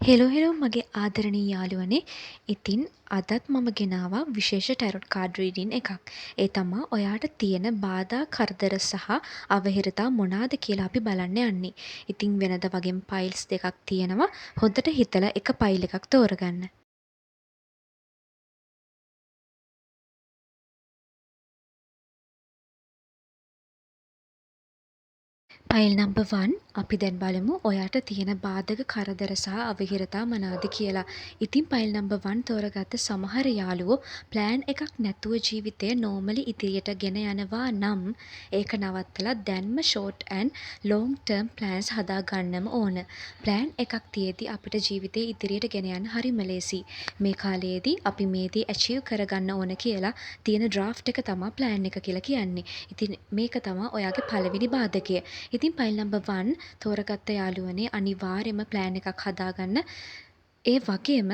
Hello මගේ ආදරණීය යාළුවනේ. ඉතින් අදත් මම ගෙනාවා විශේෂ ටැරොට් කාඩ් රීඩින් එකක්. ඒ තමා ඔයාට තියෙන බාධා කරදර සහ අවහිරතා මොනාද කියලා අපි බලන්න යන්නේ. ඉතින් වෙනද වගේම පයිල්ස් දෙකක් තියෙනවා. හොඳට හිතලා එක පයිල් එකක් තෝරගන්න. ෆයිල් නම්බර් 1 අපි දැන් බලමු ඔයාට තියෙන බාධක කරදර සහ අවහිරතා මොනවාද කියලා. ඉතින් ෆයිල් නම්බර් 1 තෝරගත්ත සමහර යාළුවෝ ප්ලෑන් එකක් නැතුව ජීවිතය නෝමලි ඉදිරියට ගෙන යනවා නම් ඒක නවත්තලා දැන්ම short and long term plans හදාගන්නම ඕන. ප්ලෑන් එකක් තියෙද්දි අපිට ජීවිතේ ඉදිරියට ගෙන යන්න හරිම ලේසි. මේ කාලයේදී අපි මේ දේ ඇචීව් කරගන්න ඕන කියලා තියෙන ඩ්‍රාෆ්ට් එක තමා ප්ලෑන් එක කියලා කියන්නේ. ඉතින් මේක තමා ඔයාගේ පළවෙනි බාධකය. ඉතින් ෆයිල් නම්බර් 1 තෝරගත්ත යාළුවනේ අනිවාර්යයෙන්ම ප්ලෑන් එකක් හදාගන්න. ඒ වගේම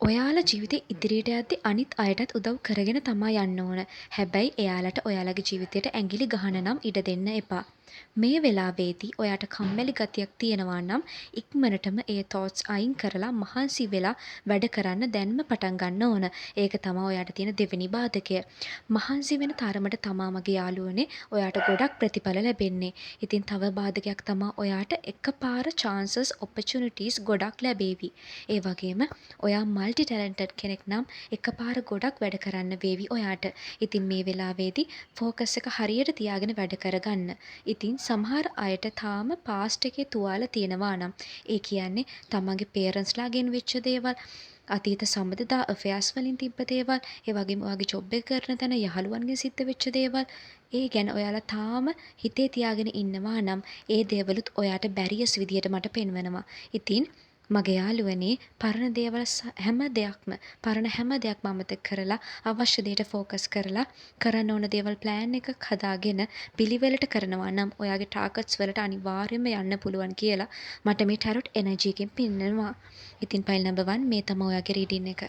ඔයාලා ජීවිතේ ඉදිරියට යද්දී අනිත් අයටත් උදව් කරගෙන තමා යන්න ඕන. හැබැයි එයාලට ඔයාලගේ ජීවිතයට ඇඟිලි ගහන්න නම් ඉඩ දෙන්න එපා. මේ වෙලාවේදී ඔයාට කම්මැලි ගතියක් තියෙනවා නම් ඉක්මනටම ඒ thoughts අයින් කරලා මහන්සි වෙලා වැඩ කරන්න දැන්ම පටන් ගන්න ඕන. ඒක තමා ඔයාට තියෙන දෙවෙනි බාධකය. මහන්සි වෙන තරමට තමා මගේ යාළුවනේ ඔයාට ගොඩක් ප්‍රතිඵල ලැබෙන්නේ. ඉතින් තව බාධකයක් තමා ඔයාට එකපාර chances opportunities ගොඩක් ලැබේවි. ඒ වගේම ඔයා මල්ටි ටැලන්ටඩ් කෙනෙක් නම් එකපාර ගොඩක් වැඩ කරන්න වේවි ඔයාට. ඉතින් මේ වෙලාවේදී ෆෝකස් එක හරියට තියාගෙන වැඩ කරගන්න. ඉතින් සමහර අයට තාම පාස්ට් එකේ තුවාල තියෙනවා නම් ඒ කියන්නේ තමන්ගේ පේරන්ට්ස්ලාගෙන් වෙච්ච දේවල්, අතීත සබඳතා අෆෙයාර්ස් වලින් තිබ්බ දේවල්, ඒ වගේම ඔයාගේ ජොබ් එක කරන තැන යහළුවන්ගෙන් සිද්ධ වෙච්ච දේවල්, ඒ ගැන ඔයාලා තාම හිතේ තියාගෙන ඉන්නවා නම් ඒ දේවලුත් ඔයාට බැරියස් විදියට මට පෙන්වනවා. ඉතින් මගේ යාළුවනේ පරණ හැම දෙයක්ම අමතක කරලා අවශ්‍ය දෙයට ෆෝකස් කරලා කරන්න ඕන දේවල් ප්ලෑන් එකක් හදාගෙන පිළිවෙලට කරනවා නම් ඔයාගේ ටාගට්ස් වලට අනිවාර්යයෙන්ම යන්න පුළුවන් කියලා මට මේ ටැරොට් එනර්ජි එකෙන් පෙන්නනවා. ඉතින් ෆයිල් නම්බර් 1 මේ තමයි ඔයාගේ රීඩින් එක.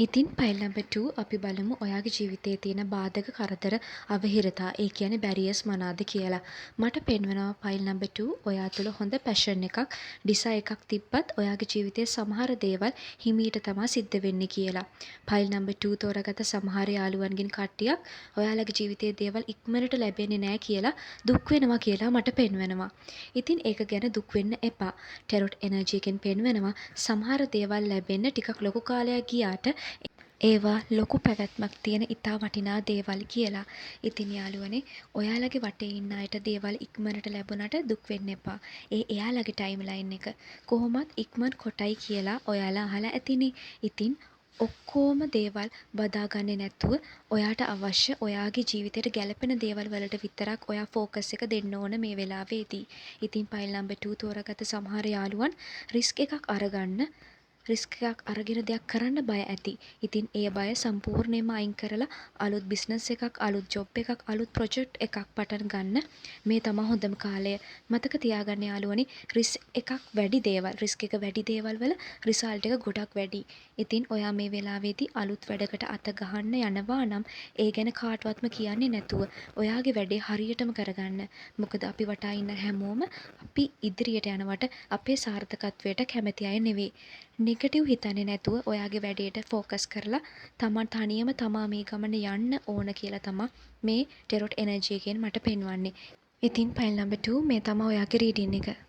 ඉතින් ෆයිල් නම්බර් 2 අපි බලමු ඔයාගේ ජීවිතයේ තියෙන බාධක කරදර අවහිරතා ඒ කියන්නේ බැරියර්ස් මොනවාද කියලා. මට පෙන්වනවා ෆයිල් නම්බර් 2 ඔයා තුළ හොඳ පැෂන් එකක්, ඩිසයර් එකක් තිබ්බත් ඔයාගේ ජීවිතයේ සමහර දේවල් හිමීට තමයි සිද්ධ වෙන්නේ කියලා. ෆයිල් නම්බර් 2 තෝරාගත්ත සමහර යාළුවන්ගෙන් කට්ටියක් ඔයාලගේ ජීවිතයේ දේවල් ඉක්මනට ලැබෙන්නේ නැහැ කියලා දුක් වෙනවා කියලා මට පෙන්වනවා. ඉතින් ඒක ගැන දුක් වෙන්න එපා. ටැරොට් එනර්ජි එකෙන් පෙන්වනවා සමහර දේවල් ලැබෙන්න ටිකක් ලොකු කාලයක් ගියාට ඒවා ලොකු පැවැත්මක් තියෙන ඉතා වටිනා දේවල් කියලා. ඉතින් යාළුවනේ ඔයාලගේ වටේ ඉන්න අයට දේවල් ඉක්මනට ලැබුණට දුක් වෙන්න එපා. ඒ එයාලගේ ටයිම් ලයින් එක. කොහොමත් ඉක්මන් කොටයි කියලා ඔයාලා අහලා ඇතිනේ. ඉතින් ඔක්කොම දේවල් බදාගන්නේ නැතුව ඔයාට අවශ්‍ය ඔයාගේ ජීවිතයට ගැළපෙන දේවල් වලට විතරක් ඔයා ෆෝකස් එක දෙන්න ඕන මේ වෙලාවේදී. ඉතින් ෆයිල් නම්බර් 2 තෝරාගත්ත සමහර යාළුවන් රිස්ක් එකක් අරගන්න රිස්ක් එකක් අරගෙන දෙයක් කරන්න බය ඇති. ඉතින් ඒ බය සම්පූර්ණයෙන්ම අයින් කරලා අලුත් බිස්නස් එකක්, අලුත් ජොබ් එකක්, අලුත් ප්‍රොජෙක්ට් එකක් පටන් ගන්න මේ තමයි හොඳම කාලය. මතක තියාගන්න යාළුවනේ රිස්ක් එකක් වැඩි දේවල්, රිස්ක් එක වැඩි දේවල් වල රිසල්ට් එක ගොඩක් වැඩි. ඉතින් ඔයා මේ වෙලාවේදී අලුත් වැඩකට අත ගහන්න යනවා නම් ඒ ගැන කාටවත්ම කියන්නේ නැතුව ඔයාගේ වැඩේ හරියටම කරගන්න. මොකද අපි වටා ඉන්න හැමෝම අපි ඉදිරියට යනවට අපේ සාර්ථකත්වයට කැමති අය නෙවෙයි. නෙගටිව් හිතන්නේ නැතුව ඔයාගේ වැඩේට ෆෝකස් කරලා තමන් තනියම තමා මේ ගමන යන්න ඕන කියලා තමා මේ ටෙරොට් එනර්ජි එකෙන් මට පෙන්වන්නේ. ඉතින් ෆයිල් නම්බර් 2 මේ තමයි ඔයාගේ රීඩින් එක.